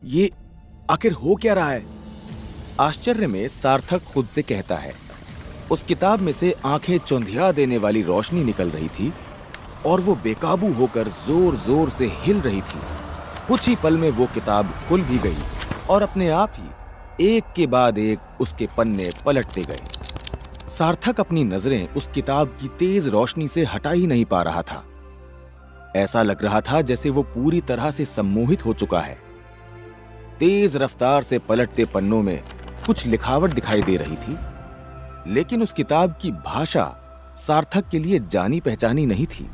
ये आखिर हो क्या रहा है? आश्चर्य में सार्थक खुद से कहता है। उस किताब में से आंखें चौंधिया देने वाली रोशनी निकल रही थी और वो बेकाबू होकर जोर जोर से हिल रही थी। कुछ ही पल में वो किताब खुल भी गई और अपने आप ही एक के बाद एक उसके पन्ने पलटते गए। सार्थक अपनी नजरें उस किताब की तेज रोशनी से हटा ही नहीं पा रहा था। ऐसा लग रहा था जैसे वो पूरी तरह से सम्मोहित हो चुका है। तेज रफ्तार से पलटते पन्नों में कुछ लिखावट दिखाई दे रही थी, लेकिन उस किताब की भाषा सार्थक के लिए जानी पहचानी नहीं थी।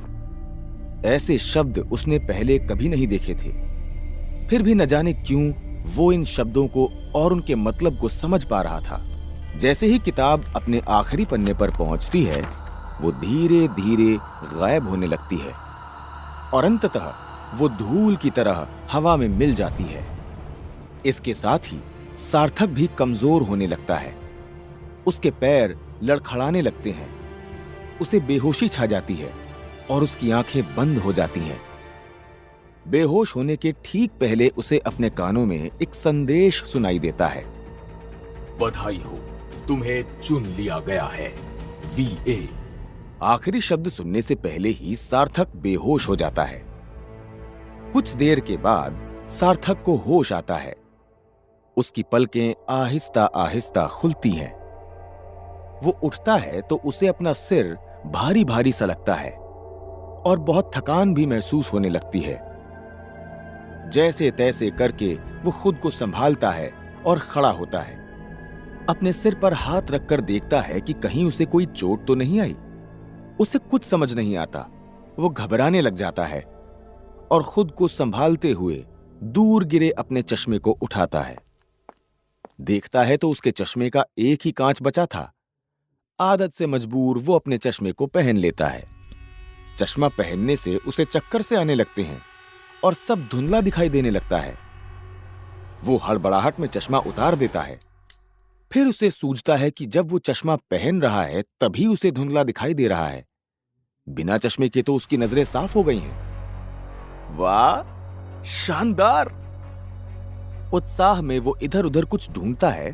ऐसे शब्द उसने पहले कभी नहीं देखे थे। फिर भी न जाने क्यों वो इन शब्दों को और उनके मतलब को समझ पा रहा था। जैसे ही किताब अपने आखिरी पन्ने पर पहुंचती है, वो धीरे धीरे गायब होने लगती है और अंततः वो धूल की तरह हवा में मिल जाती है। इसके साथ ही सार्थक भी कमजोर होने लगता है। उसके पैर लड़खड़ाने लगते हैं, उसे बेहोशी छा जाती है और उसकी आंखें बंद हो जाती हैं। बेहोश होने के ठीक पहले उसे अपने कानों में एक संदेश सुनाई देता है। बधाई हो, तुम्हें चुन लिया गया है, VA। आखिरी शब्द सुनने से पहले ही सार्थक बेहोश हो जाता है। कुछ देर के बाद सार्थक को होश आता है। उसकी पलकें आहिस्ता आहिस्ता खुलती हैं। वो उठता है तो उसे अपना सिर भारी भारी सा लगता है और बहुत थकान भी महसूस होने लगती है। जैसे तैसे करके वो खुद को संभालता है और खड़ा होता है। अपने सिर पर हाथ रखकर देखता है कि कहीं उसे कोई चोट तो नहीं आई। उसे कुछ समझ नहीं आता। वो घबराने लग जाता है और खुद को संभालते हुए दूर गिरे अपने चश्मे को उठाता है। देखता है तो उसके चश्मे का एक ही कांच बचा था। आदत से मजबूर वो अपने चश्मे को पहन लेता है। चश्मा पहनने से उसे चक्कर से आने लगते हैं और सब धुंधला दिखाई देने लगता है। वो हड़बड़ाहट में चश्मा उतार देता है। फिर उसे सूझता है कि जब वो चश्मा पहन रहा है तभी उसे धुंधला दिखाई दे रहा है। बिना चश्मे के तो उसकी नजरें साफ हो गई हैं। वाह, शानदार! उत्साह में वो इधर उधर कुछ ढूंढता है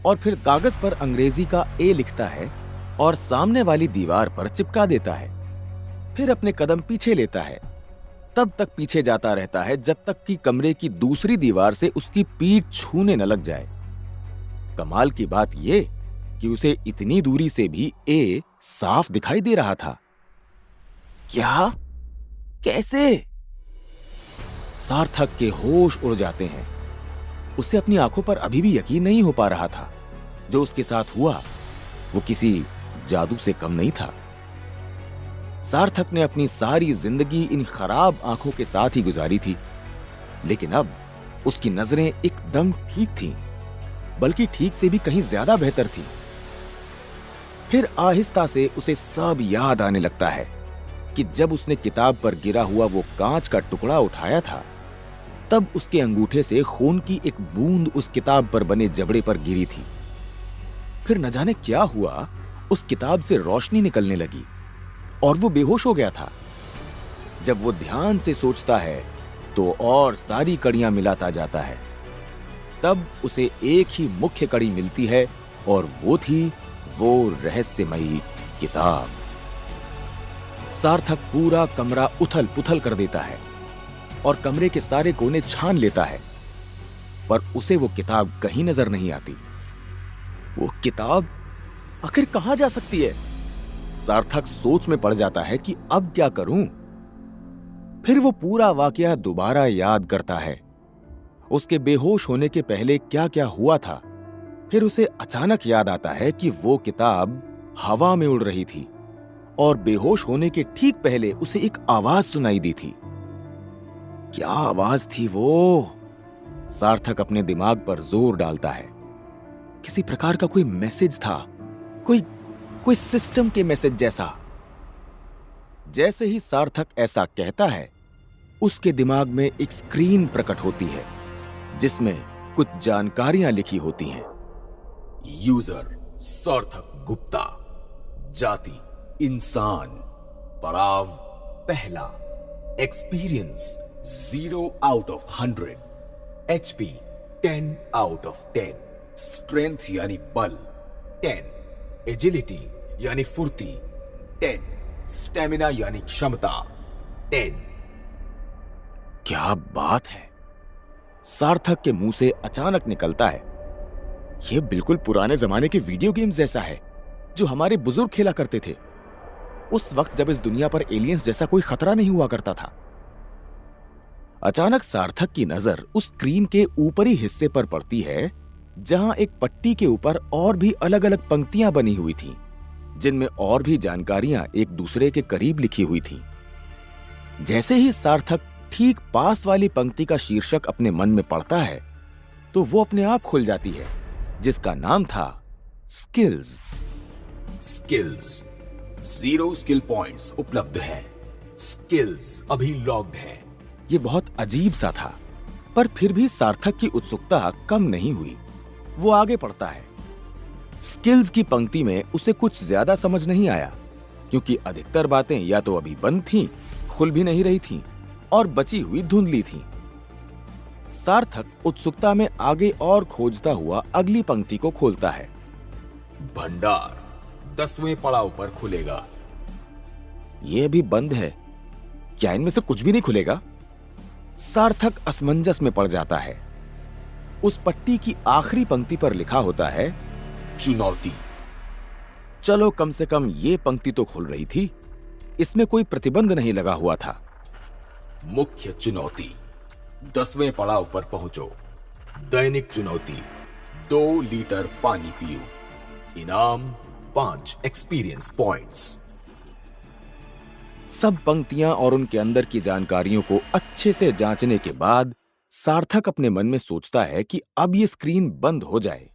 और फिर कागज पर अंग्रेजी का ए लिखता है और सामने वाली दीवार पर चिपका देता है। फिर अपने कदम पीछे लेता है। तब तक पीछे जाता रहता है जब तक कि कमरे की दूसरी दीवार से उसकी पीठ छूने न लग जाए। कमाल की बात यह कि उसे इतनी दूरी से भी ए साफ दिखाई दे रहा था। क्या? कैसे? सार्थक के होश उड़ जाते हैं। उसे अपनी आंखों पर अभी भी यकीन नहीं हो पा रहा था। जो उसके साथ हुआ वो किसी जादू से कम नहीं था। सार्थक ने अपनी सारी जिंदगी इन खराब आंखों के साथ ही गुजारी थी, लेकिन अब उसकी नजरें एकदम ठीक थीं, बल्कि ठीक से भी कहीं ज्यादा बेहतर थीं। फिर आहिस्ता से उसे सब याद आने लगता है कि जब उसने किताब पर गिरा हुआ वो कांच का टुकड़ा उठाया था, तब उसके अंगूठे से खून की एक बूंद उस किताब पर बने जबड़े पर गिरी थी। फिर न जाने क्या हुआ, उस किताब से रोशनी निकलने लगी और वो बेहोश हो गया था। जब वो ध्यान से सोचता है तो और सारी कड़ियां मिलाता जाता है। तब उसे एक ही मुख्य कड़ी मिलती है और वो थी वो रहस्यमयी किताब। सार्थक पूरा कमरा उथल पुथल कर देता है और कमरे के सारे कोने छान लेता है, पर उसे वो किताब कहीं नजर नहीं आती। वो किताब आखिर कहां जा सकती है? सार्थक सोच में पड़ जाता है कि अब क्या करूं। फिर वो पूरा वाकया दोबारा याद करता है। उसके बेहोश होने के पहले क्या क्या हुआ था। फिर उसे अचानक याद आता है कि वो किताब हवा में उड़ रही थी और बेहोश होने के ठीक पहले उसे एक आवाज सुनाई दी थी। क्या आवाज थी वो? सार्थक अपने दिमाग पर जोर डालता है। किसी प्रकार का कोई मैसेज था, कोई सिस्टम के मैसेज जैसा। जैसे ही सार्थक ऐसा कहता है, उसके दिमाग में एक स्क्रीन प्रकट होती है जिसमें कुछ जानकारियां लिखी होती हैं। यूजर सार्थक गुप्ता, जाति इंसान, पड़ाव 1, experience 0 out of 100, HP 10 out of 10, strength यानी बल 10, एजिलिटी यानी फुर्ती 10, स्टेमिना यानी क्षमता 10। क्या बात है, सार्थक के मुंह से अचानक निकलता है। यह बिल्कुल पुराने जमाने के वीडियो गेम्स जैसा है जो हमारे बुजुर्ग खेला करते थे, उस वक्त जब इस दुनिया पर एलियंस जैसा कोई खतरा नहीं हुआ करता था। अचानक सार्थक की नजर उस स्क्रीन के ऊपरी हिस्से पर पड़ती है जहां एक पट्टी के ऊपर और भी अलग अलग पंक्तियां बनी हुई थीं, जिनमें और भी जानकारियां एक दूसरे के करीब लिखी हुई थीं। जैसे ही सार्थक ठीक पास वाली पंक्ति का शीर्षक अपने मन में पढ़ता है तो वो अपने आप खुल जाती है, जिसका नाम था स्किल्स। स्किल्स 0 स्किल पॉइंट्स उपलब्ध है। स्किल्स अभी लॉग्ड है। ये बहुत अजीब सा था, पर फिर भी सार्थक की उत्सुकता कम नहीं हुई। वो आगे पढ़ता है। स्किल्स की पंक्ति में उसे कुछ ज्यादा समझ नहीं आया, क्योंकि अधिकतर बातें या तो अभी बंद थीं, खुल भी नहीं रही थीं और बची हुई धुंधली थीं। सार्थक उत्सुकता में आगे और खोजता हुआ अगली पंक्ति को खोलता है। भंडार 10वें पड़ाव पर खुलेगा। यह भी बंद है, क्या इनमें से कुछ भी नहीं खुलेगा? सार्थक असमंजस में पड़ जाता है। उस पट्टी की आखिरी पंक्ति पर लिखा होता है चुनौती। चलो, कम से कम ये पंक्ति तो खुल रही थी, इसमें कोई प्रतिबंध नहीं लगा हुआ था। मुख्य चुनौती 10वें पड़ाव पर पहुंचो। दैनिक चुनौती 2 लीटर पानी पियो। इनाम 5 एक्सपीरियंस पॉइंट्स। सब पंक्तियां और उनके अंदर की जानकारियों को अच्छे से जांचने के बाद सार्थक अपने मन में सोचता है कि अब ये स्क्रीन बंद हो जाए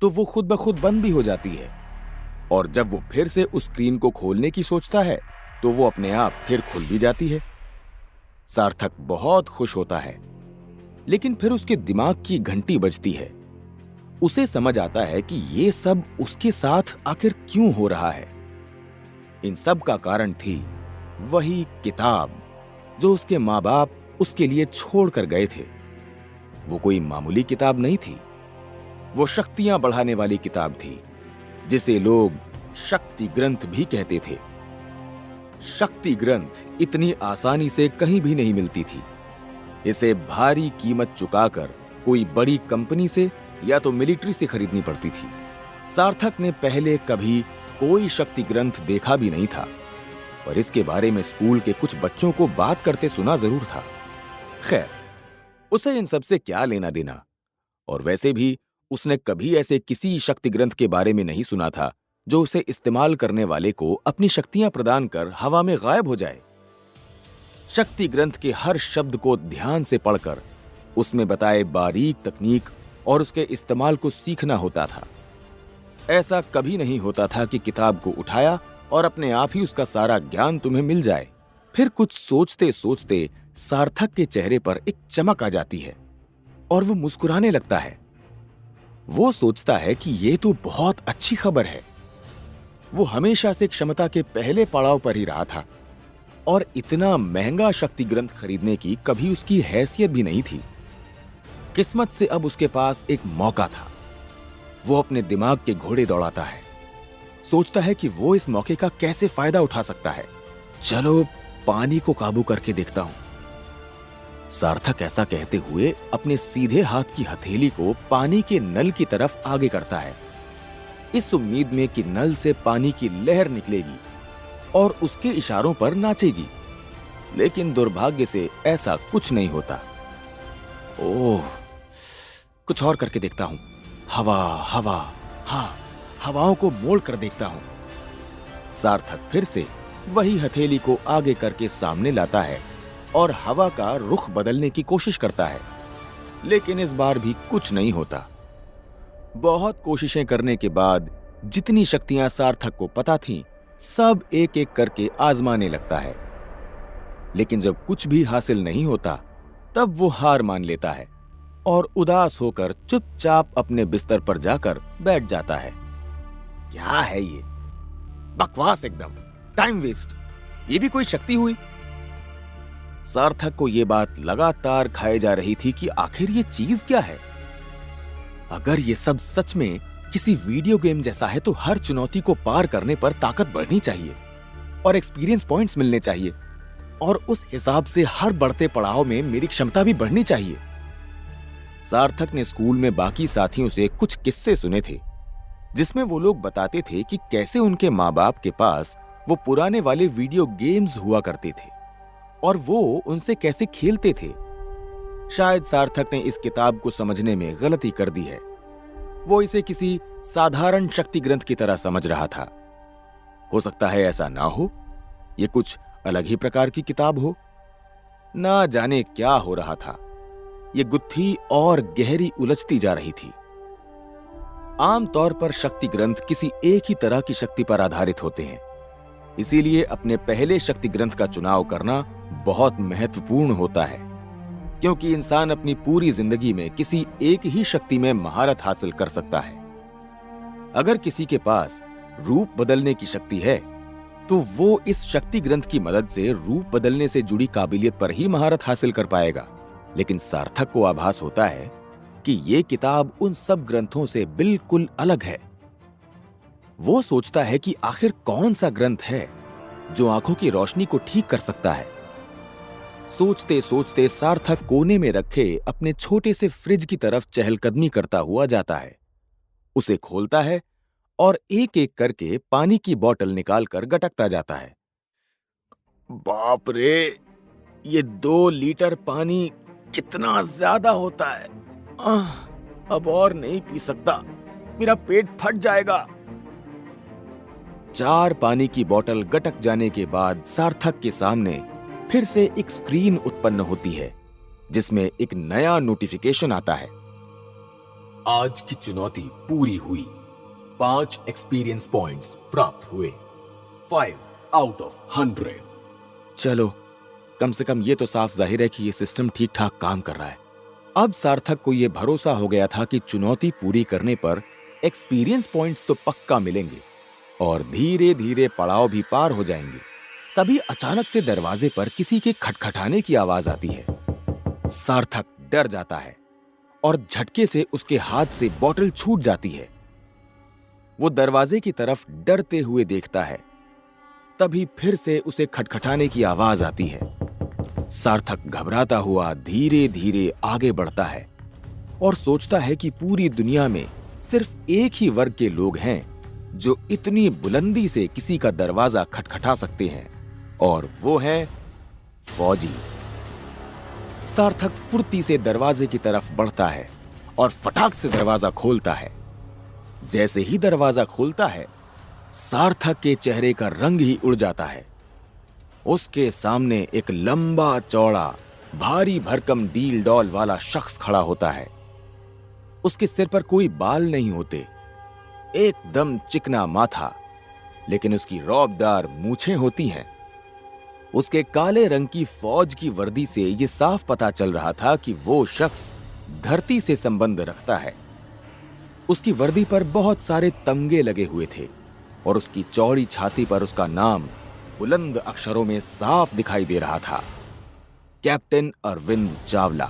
तो वो खुद ब खुद बंद भी हो जाती है, और जब वो फिर से उस स्क्रीन को खोलने की सोचता है तो वो अपने आप फिर खुल भी जाती है। सार्थक बहुत खुश होता है, लेकिन फिर उसके दिमाग की घंटी बजती है। उसे समझ आता है कि ये सब उसके साथ आखिर क्यों हो रहा है। इन सब का कारण थी वही किताब जो उसके माँ बाप उसके लिए छोड़ कर गए थे। वो कोई मामूली किताब नहीं थी, वो शक्तियां बढ़ाने वाली किताब थी, जिसे लोग शक्ति ग्रंथ भी कहते थे। शक्ति ग्रंथ इतनी आसानी से कहीं भी नहीं मिलती थी। इसे भारी कीमत चुकाकर कोई बड़ी कंपनी से या तो मिलिट्री से खरीदनी पड़ती थी। सार्थक ने पहले कभी कोई शक्ति ग्रंथ देखा भी नहीं था, पर इसके बारे में स्कूल के कुछ बच्चों को बात करते सुना जरूर था। खैर, उसे इन सब से क्या लेना देना, और वैसे भी उसने कभी ऐसे किसी शक्ति ग्रंथ के बारे में नहीं सुना था जो उसे इस्तेमाल करने वाले को अपनी शक्तियां प्रदान कर हवा में गायब हो जाए। शक्ति ग्रंथ के हर शब्द को ध्यान से पढ़कर उसमें बताए बारीक तकनीक और उसके इस्तेमाल को सीखना होता था। ऐसा कभी नहीं होता था कि किताब को उठाया और अपने आप ही उसका सारा ज्ञान तुम्हें मिल जाए। फिर कुछ सोचते सोचते सार्थक के चेहरे पर एक चमक आ जाती है और वो मुस्कुराने लगता है। वो सोचता है कि ये तो बहुत अच्छी खबर है। वो हमेशा से क्षमता के पहले पड़ाव पर ही रहा था और इतना महंगा शक्ति ग्रंथ खरीदने की कभी उसकी हैसियत भी नहीं थी। किस्मत से अब उसके पास एक मौका था। वो अपने दिमाग के घोड़े दौड़ाता है, सोचता है कि वो इस मौके का कैसे फायदा उठा सकता है। चलो, पानी को काबू करके देखता हूं। सार्थक ऐसा कहते हुए अपने सीधे हाथ की हथेली को पानी के नल की तरफ आगे करता है, इस उम्मीद में कि नल से पानी की लहर निकलेगी और उसके इशारों पर नाचेगी। लेकिन दुर्भाग्य से ऐसा कुछ नहीं होता। ओह, कुछ और करके देखता हूं। हवा हवा, हाँ, हवाओं को मोड़ कर देखता हूं। सार्थक फिर से वही हथेली को आगे करके सामने लाता है और हवा का रुख बदलने की कोशिश करता है, लेकिन इस बार भी कुछ नहीं होता। बहुत कोशिशें करने के बाद जितनी शक्तियां सार्थक को पता थीं, सब एक एक करके आजमाने लगता है। लेकिन जब कुछ भी हासिल नहीं होता, तब वो हार मान लेता है और उदास होकर चुपचाप अपने बिस्तर पर जाकर बैठ जाता है। क्या है ये? बकवास एकदम, टाइम वेस्ट। ये भी कोई शक्ति हुई? सार्थक को यह बात लगातार खाए जा रही थी कि आखिर ये चीज क्या है। अगर ये सब सच में किसी वीडियो गेम जैसा है तो हर चुनौती को पार करने पर ताकत बढ़नी चाहिए और एक्सपीरियंस पॉइंट्स मिलने चाहिए, और उस हिसाब से हर बढ़ते पड़ाव में मेरी क्षमता भी बढ़नी चाहिए। सार्थक ने स्कूल में बाकी साथियों से कुछ किस्से सुने थे जिसमें वो लोग बताते थे कि कैसे उनके माँ बाप के पास वो पुराने वाले वीडियो गेम्स हुआ करते थे और वो उनसे कैसे खेलते थे। शायद सार्थक ने इस किताब को समझने में गलती कर दी है। वो इसे किसी साधारण शक्ति ग्रंथ की तरह समझ रहा था। हो सकता है ऐसा ना हो, ये कुछ अलग ही प्रकार की किताब हो। ना जाने क्या हो रहा था। ये गुत्थी और गहरी उलझती जा रही थी। आमतौर पर शक्ति ग्रंथ किसी एक ही तरह की शक्ति पर आधारित होते हैं, इसीलिए अपने पहले शक्ति ग्रंथ का चुनाव करना बहुत महत्वपूर्ण होता है, क्योंकि इंसान अपनी पूरी जिंदगी में किसी एक ही शक्ति में महारत हासिल कर सकता है। अगर किसी के पास रूप बदलने की शक्ति है तो वो इस शक्ति ग्रंथ की मदद से रूप बदलने से जुड़ी काबिलियत पर ही महारत हासिल कर पाएगा। लेकिन सार्थक को आभास होता है कि ये किताब उन सब ग्रंथों से बिल्कुल अलग है। वो सोचता है कि आखिर कौन सा ग्रंथ है जो आंखों की रोशनी को ठीक कर सकता है। सोचते सोचते सार्थक कोने में रखे अपने छोटे से फ्रिज की तरफ चहलकदमी करता हुआ जाता है। उसे खोलता है और एक एक करके पानी की बोतल निकालकर गटकता जाता है। बाप रे, ये 2 लीटर पानी कितना ज्यादा होता है। अब और नहीं पी सकता, मेरा पेट फट जाएगा। 4 पानी की बोतल गटक जाने के बाद सार्थक के सामने फिर से एक स्क्रीन उत्पन्न होती है जिसमें एक नया नोटिफिकेशन आता है। आज की चुनौती पूरी हुई, 5 एक्सपीरियंस पॉइंट्स प्राप्त हुए, 5 आउट ऑफ 100। चलो, कम से कम ये तो साफ जाहिर है कि ये सिस्टम ठीक ठाक काम कर रहा है। अब सार्थक को यह भरोसा हो गया था कि चुनौती पूरी करने पर एक्सपीरियंस पॉइंट्स तो पक्का मिलेंगे और धीरे धीरे पड़ाव भी पार हो जाएंगे। तभी अचानक से दरवाजे पर किसी के खटखटाने की आवाज आती है। सार्थक डर जाता है और झटके से उसके हाथ से बोतल छूट जाती है। वो दरवाजे की तरफ डरते हुए देखता है। तभी फिर से उसे खटखटाने की आवाज आती है। सार्थक घबराता हुआ धीरे धीरे आगे बढ़ता है और सोचता है कि पूरी दुनिया में सिर्फ एक ही वर्ग के लोग हैं जो इतनी बुलंदी से किसी का दरवाजा खटखटा सकते हैं, और वो है फौजी। सार्थक फुर्ती से दरवाजे की तरफ बढ़ता है और फटाक से दरवाजा खोलता है। जैसे ही दरवाजा खुलता है, सार्थक के चेहरे का रंग ही उड़ जाता है। उसके सामने एक लंबा चौड़ा भारी भरकम डील डॉल वाला शख्स खड़ा होता है। उसके सिर पर कोई बाल नहीं होते, एकदम चिकना माथा, लेकिन उसकी रौबदार मूछें होती हैं। उसके काले रंग की फौज की वर्दी से यह साफ पता चल रहा था कि वो शख्स धरती से संबंध रखता है। उसकी वर्दी पर बहुत सारे तमगे लगे हुए थे और उसकी चौड़ी छाती पर उसका नाम बुलंद अक्षरों में साफ दिखाई दे रहा था, कैप्टन अरविंद चावला।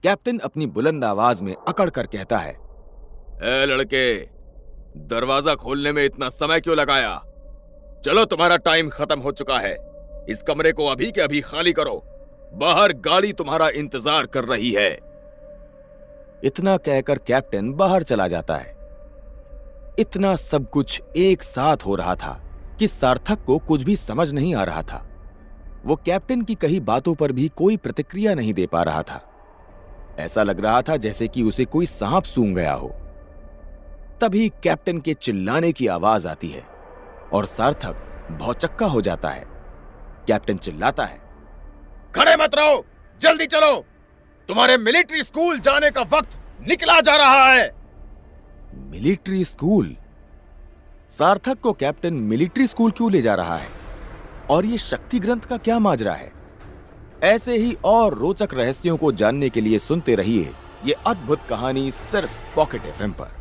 कैप्टन अपनी बुलंद आवाज में अकड़ कर कहता है, ए लड़के, दरवाजा खोलने में इतना समय क्यों लगाया? चलो, तुम्हारा टाइम खत्म हो चुका है। इस कमरे को अभी के अभी खाली करो, बाहर गाड़ी तुम्हारा इंतजार कर रही है। इतना कहकर कैप्टन बाहर चला जाता है। इतना सब कुछ एक साथ हो रहा था कि सार्थक को कुछ भी समझ नहीं आ रहा था। वो कैप्टन की कही बातों पर भी कोई प्रतिक्रिया नहीं दे पा रहा था। ऐसा लग रहा था जैसे कि उसे कोई सांप सूंघ गया हो। तभी कैप्टन के चिल्लाने की आवाज आती है और सार्थक भौचक्का हो जाता है। कैप्टन चिल्लाता है, खड़े मत रहो, जल्दी चलो, तुम्हारे मिलिट्री स्कूल जाने का वक्त निकला जा रहा है। Military school? सार्थक को कैप्टन मिलिट्री स्कूल क्यों ले जा रहा है और ये शक्ति ग्रंथ का क्या माजरा है? ऐसे ही और रोचक रहस्यों को जानने के लिए सुनते रहिए ये अद्भुत कहानी सिर्फ पॉकेट एफएम पर।